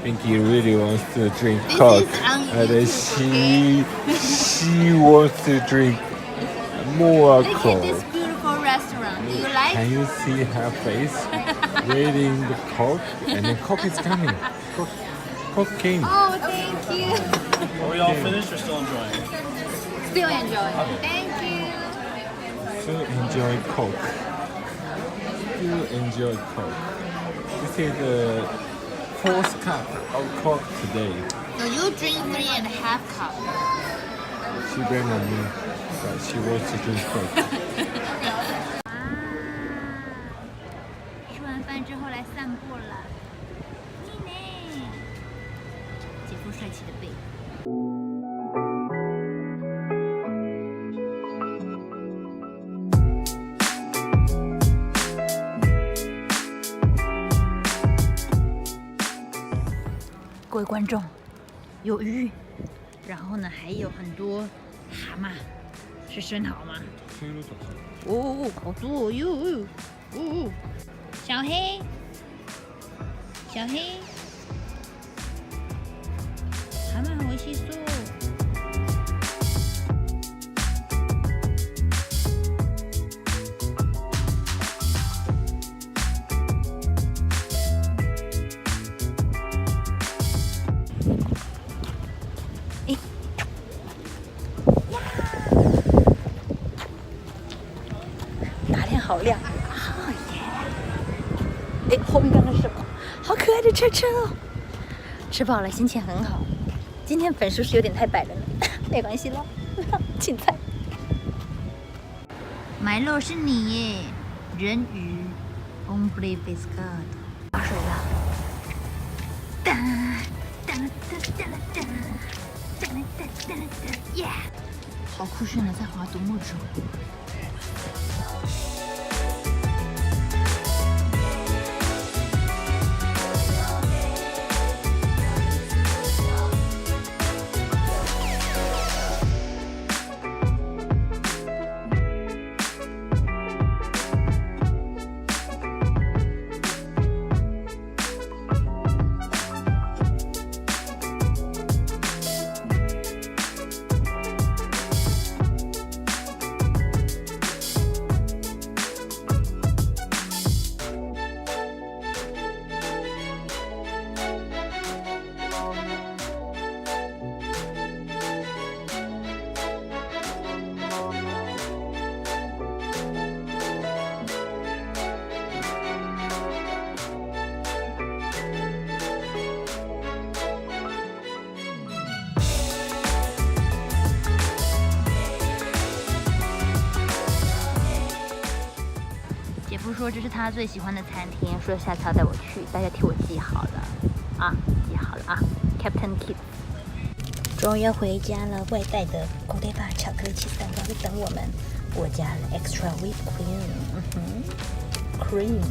Pinky really wants to drink Coke, and she wants to drink more Look at Coke. this beautiful restaurant. Do you like? Can you see her face waiting the Coke? And then Coke is coming. Coke came. Oh, thank you. Are we all finished or still enjoying? Still enjoying. Thank you. Still enjoy Coke. Still enjoy Coke. This is the fourth cup of Coke today. So you drink 3.5 cups. She blame on me, but she wants to drink Coke. 吃完饭之后来散步了。你呢？姐夫帅气的背。各位观众，有鱼，然后呢还有很多蛤蟆，是生蚝吗？哦，好多哟！哦，小黑，小黑，蛤蟆好吸收。好亮！哦耶！哎，后面刚刚是什么？好可爱的车车哦！吃饱了，心情很好。今天粉是不是有点太白了呢？没关系啦，青菜。买肉是你耶，人鱼 ，Ombre Biscuit。划水了。哒哒哒哒哒哒哒哒哒耶！好酷炫的，在划独木舟。姐夫说这是他最喜欢的餐厅，说下次要带我去，大家替我记好了啊，记好了啊 ，Captain Kid。终于要回家了，外带的 GODIVA 巧克力起司蛋糕在等我们，我加了 extra whipped cream，cream。